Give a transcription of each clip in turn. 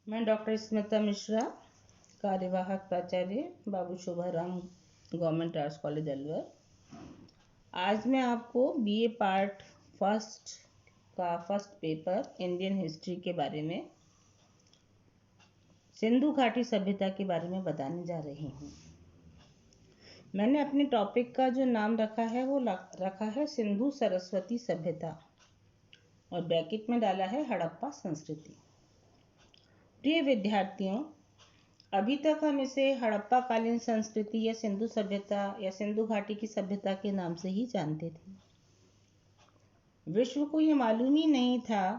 मैं डॉक्टर स्मिता मिश्रा, कार्यवाहक प्राचार्य Babu Shobharam government arts college Alwar. आज मैं आपको बीए पार्ट फर्स्ट का फर्स्ट पेपर इंडियन हिस्ट्री के बारे में, सिंधु घाटी सभ्यता के बारे में बताने जा रही हूँ। मैंने अपने टॉपिक का जो नाम रखा है वो रखा है सिंधु सरस्वती सभ्यता और ब्रैकेट में डाला है हड़प्पा संस्कृति। प्रिय विद्यार्थियों, अभी तक हम इसे हड़प्पा कालीन संस्कृति या सिंधु सभ्यता या सिंधु घाटी की सभ्यता के नाम से ही जानते थे। विश्व को ये मालूम ही नहीं था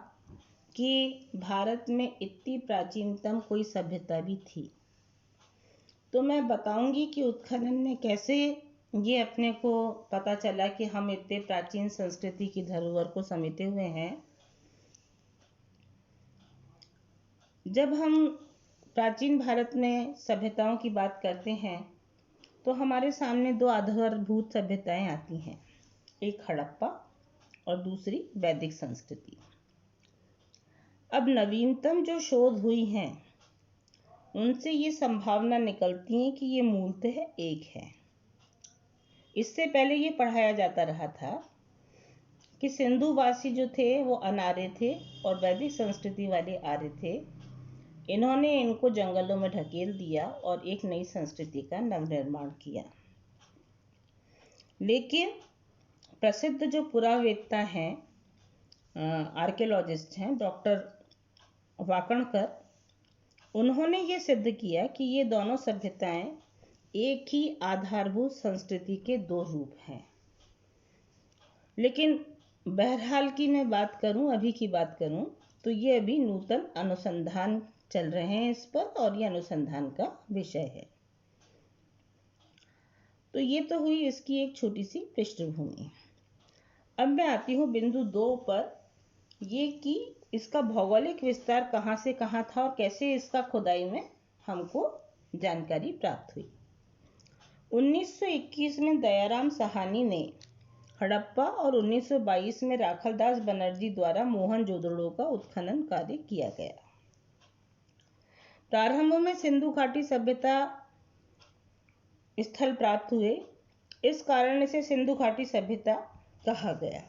कि भारत में इतनी प्राचीनतम कोई सभ्यता भी थी। तो मैं बताऊंगी कि उत्खनन में कैसे ये अपने को पता चला कि हम इतने प्राचीन संस्कृति की धरोहर को समेटे हुए हैं। जब हम प्राचीन भारत में सभ्यताओं की बात करते हैं तो हमारे सामने दो आधारभूत सभ्यताएं आती हैं, एक हड़प्पा और दूसरी वैदिक संस्कृति। अब नवीनतम जो शोध हुई हैं उनसे ये संभावना निकलती है कि ये मूलतः एक है। इससे पहले ये पढ़ाया जाता रहा था कि सिंधुवासी जो थे वो अनार्य थे और वैदिक संस्कृति वाले आर्य थे। इन्होंने इनको जंगलों में ढकेल दिया और एक नई संस्कृति का नवनिर्माण किया। लेकिन प्रसिद्ध जो पुरावेत्ता हैं, आर्कियोलॉजिस्ट हैं, डॉक्टर वाकणकर, उन्होंने ये सिद्ध किया कि ये दोनों सभ्यताएं एक ही आधारभूत संस्कृति के दो रूप हैं। लेकिन बहरहाल की मैं बात करूं, अभी की बात करूं, तो ये अभी नूतन अनुसंधान चल रहे हैं इस पर और ये अनुसंधान का विषय है। तो ये तो हुई इसकी एक छोटी सी पृष्ठभूमि। अब मैं आती हूँ बिंदु 2 पर, ये कि इसका भौगोलिक विस्तार कहाँ से कहाँ था और कैसे इसका खुदाई में हमको जानकारी प्राप्त हुई। 1921 में दयाराम साहनी ने हड़प्पा और 1922 में राखलदास बनर्जी द्वारा मोहनजोदड़ो का उत्खनन कार्य किया गया। प्रारंभ में सिंधु घाटी सभ्यता स्थल प्राप्त हुए, इस कारण इसे सिंधु घाटी सभ्यता कहा गया।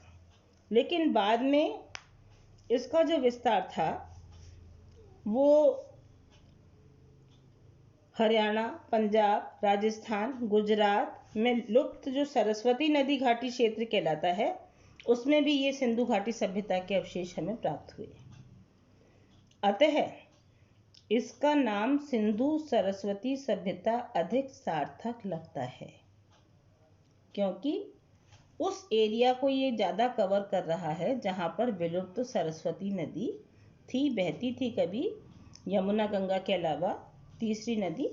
लेकिन बाद में इसका जो विस्तार था वो हरियाणा, पंजाब, राजस्थान, गुजरात में लुप्त जो सरस्वती नदी घाटी क्षेत्र कहलाता है उसमें भी ये सिंधु घाटी सभ्यता के अवशेष हमें प्राप्त हुए। अतः इसका नाम सिंधु सरस्वती सभ्यता अधिक सार्थक लगता है, क्योंकि उस एरिया को ये ज़्यादा कवर कर रहा है जहाँ पर विलुप्त सरस्वती नदी थी, बहती थी कभी यमुना गंगा के अलावा तीसरी नदी।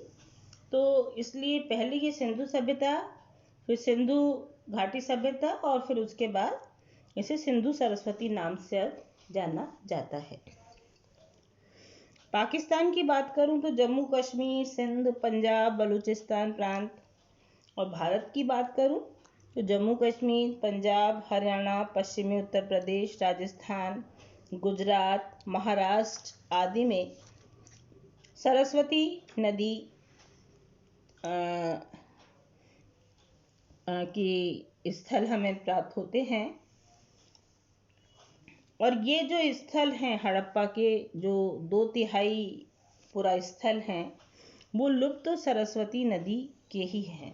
तो इसलिए पहले ये सिंधु सभ्यता, फिर सिंधु घाटी सभ्यता और फिर उसके बाद इसे सिंधु सरस्वती नाम से जाना जाता है। पाकिस्तान की बात करूं तो जम्मू कश्मीर, सिंध, पंजाब, बलूचिस्तान प्रांत, और भारत की बात करूं तो जम्मू कश्मीर, पंजाब, हरियाणा, पश्चिमी उत्तर प्रदेश, राजस्थान, गुजरात, महाराष्ट्र आदि में सरस्वती नदी की स्थल हमें प्राप्त होते हैं। और ये जो स्थल हैं हड़प्पा के, जो 2/3 पूरा स्थल हैं, वो लुप्त सरस्वती नदी के ही हैं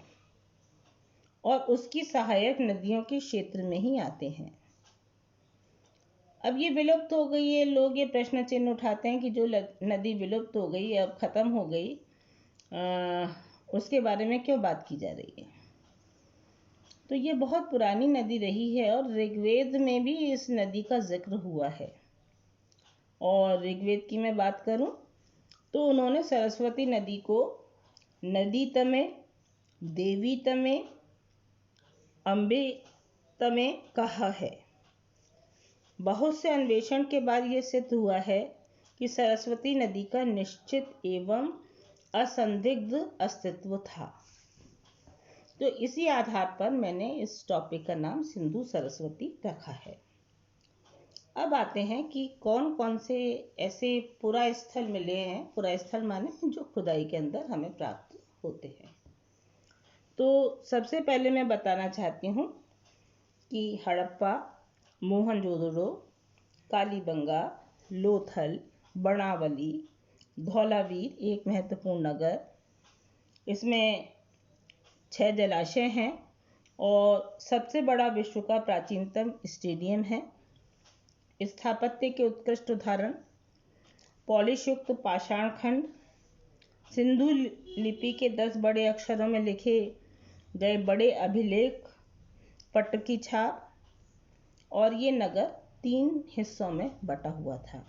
और उसकी सहायक नदियों के क्षेत्र में ही आते हैं। अब ये विलुप्त हो गई है, लोग ये प्रश्न चिन्ह उठाते हैं कि जो नदी विलुप्त हो गई, अब खत्म हो गई, उसके बारे में क्यों बात की जा रही है। तो ये बहुत पुरानी नदी रही है और ऋग्वेद में भी इस नदी का जिक्र हुआ है। और ऋग्वेद की मैं बात करूं तो उन्होंने सरस्वती नदी को नदी तमे, देवी तमे, अम्बे तमे कहा है। बहुत से अन्वेषण के बाद ये सिद्ध हुआ है कि सरस्वती नदी का निश्चित एवं असंदिग्ध अस्तित्व था। तो इसी आधार पर मैंने इस टॉपिक का नाम सिंधु सरस्वती रखा है। अब आते हैं कि कौन कौन से ऐसे पुरा स्थल मिले हैं। पुरा स्थल माने जो खुदाई के अंदर हमें प्राप्त होते हैं। तो सबसे पहले मैं बताना चाहती हूँ कि हड़प्पा, मोहनजोदड़ो, कालीबंगा, लोथल, बड़ावली, धौलावीर एक महत्वपूर्ण नगर, इसमें 6 जलाशय हैं और सबसे बड़ा विश्व का प्राचीनतम स्टेडियम है। स्थापत्य के उत्कृष्ट उदाहरण पॉलिश युक्त पाषाण खंड, सिंधु लिपि के 10 बड़े अक्षरों में लिखे गए बड़े अभिलेख, पट्ट की छाप, और ये नगर 3 हिस्सों में बटा हुआ था।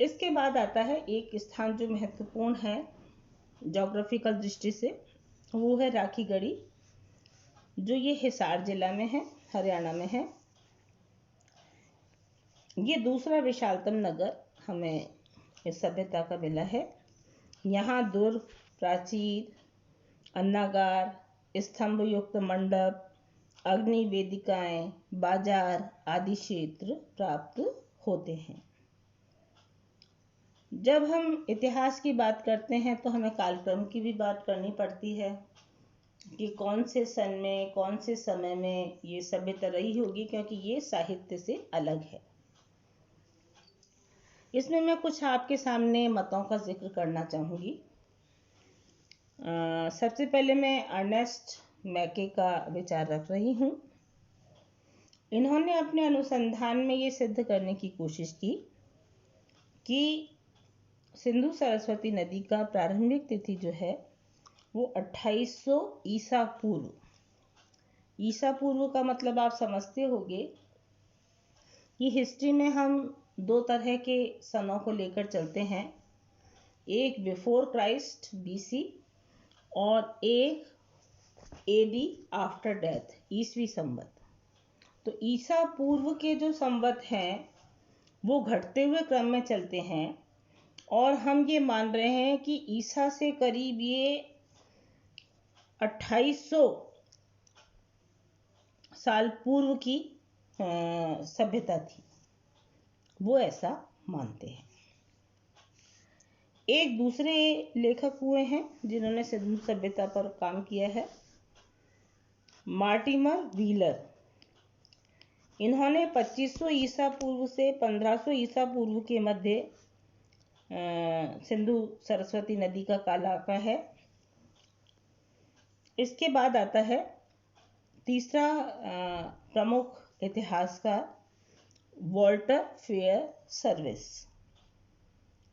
इसके बाद आता है एक स्थान जो महत्वपूर्ण है ज्योग्राफिकल दृष्टि से, वो है राखीगढ़ी, जो ये हिसार जिला में है, हरियाणा में है। ये दूसरा विशालतम नगर हमें इस सभ्यता का मिला है। यहाँ दुर्ग, प्राचीर, अन्नागार, स्तंभ युक्त मंडप, अग्नि वेदिकाएं, बाजार आदि क्षेत्र प्राप्त होते हैं। जब हम इतिहास की बात करते हैं तो हमें कालक्रम की भी बात करनी पड़ती है कि कौन से सन में, कौन से समय में ये सभ्यता रही होगी, क्योंकि ये साहित्य से अलग है। इसमें मैं कुछ आपके सामने मतों का जिक्र करना चाहूँगी। सबसे पहले मैं अर्नेस्ट मैके का विचार रख रही हूँ। इन्होंने अपने अनुसंधान में ये सिद्ध करने की कोशिश की कि सिंधु सरस्वती नदी का प्रारंभिक तिथि जो है वो 2800 ईसा पूर्व। ईसा पूर्व का मतलब आप समझते होंगे कि हिस्ट्री में हम 2 तरह के सनों को लेकर चलते हैं, एक बिफोर क्राइस्ट बीसी और एक एडी आफ्टर डेथ ईसवी संवत। तो ईसा पूर्व के जो संवत हैं वो घटते हुए क्रम में चलते हैं और हम ये मान रहे हैं कि ईसा से करीब ये 2800 साल पूर्व की सभ्यता थी, वो ऐसा मानते हैं। एक दूसरे लेखक हुए हैं जिन्होंने सिंधु सभ्यता पर काम किया है, मार्टिमर व्हीलर। इन्होंने 2500 ईसा पूर्व से 1500 ईसा पूर्व के मध्य सिंधु सरस्वती नदी का काल आंका है। इसके बाद आता है तीसरा प्रमुख इतिहासकार वॉल्टर फेयर सर्विस।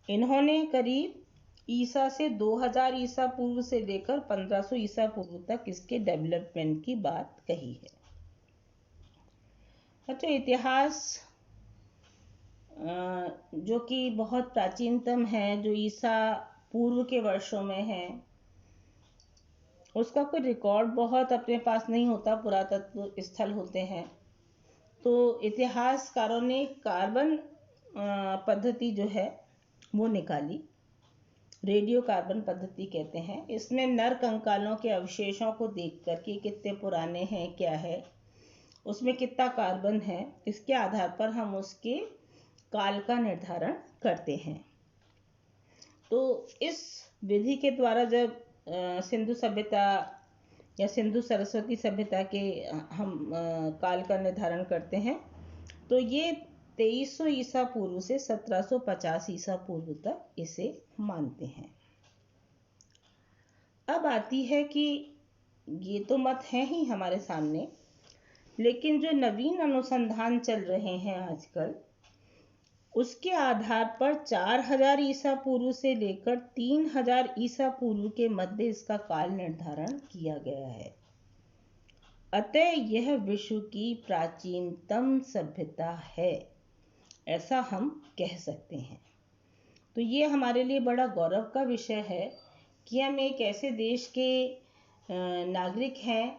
इन्होंने करीब ईसा से 2000 ईसा पूर्व से लेकर 1500 ईसा पूर्व तक इसके डेवलपमेंट की बात कही है। अच्छा, इतिहास जो कि बहुत प्राचीनतम है, जो ईसा पूर्व के वर्षों में है, उसका कोई रिकॉर्ड बहुत अपने पास नहीं होता, पुरातत्व स्थल होते हैं। तो इतिहासकारों ने कार्बन पद्धति जो है वो निकाली, रेडियो कार्बन पद्धति कहते हैं। इसमें नर कंकालों के अवशेषों को देख कर के कितने पुराने हैं, क्या है, उसमें कितना कार्बन है, इसके आधार पर हम उसके काल का निर्धारण करते हैं। तो इस विधि के द्वारा जब सिंधु सभ्यता या सिंधु सरस्वती सभ्यता के हम काल का निर्धारण करते हैं तो ये 2300 ईसा पूर्व से 1750 ईसा पूर्व तक इसे मानते हैं। अब आती है कि ये तो मत है ही हमारे सामने, लेकिन जो नवीन अनुसंधान चल रहे हैं आजकल, उसके आधार पर 4000 ईसा पूर्व से लेकर 3000 ईसा पूर्व के मध्य इसका काल निर्धारण किया गया है। अतः यह विश्व की प्राचीनतम सभ्यता है, ऐसा हम कह सकते हैं। तो ये हमारे लिए बड़ा गौरव का विषय है कि हम एक ऐसे देश के नागरिक हैं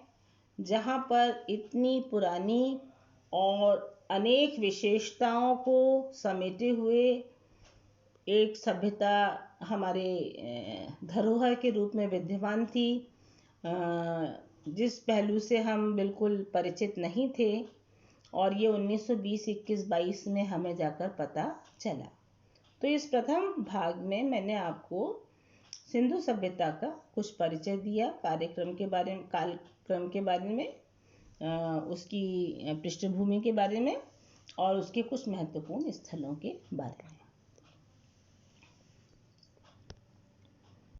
जहाँ पर इतनी पुरानी और अनेक विशेषताओं को समेटे हुए एक सभ्यता हमारे धरोहर के रूप में विद्यमान थी, जिस पहलू से हम बिल्कुल परिचित नहीं थे, और ये 1920, 21, 22 में हमें जाकर पता चला। तो इस प्रथम भाग में मैंने आपको सिंधु सभ्यता का कुछ परिचय दिया, कालक्रम के बारे में, उसकी पृष्ठभूमि के बारे में और उसके कुछ महत्वपूर्ण स्थलों के बारे में।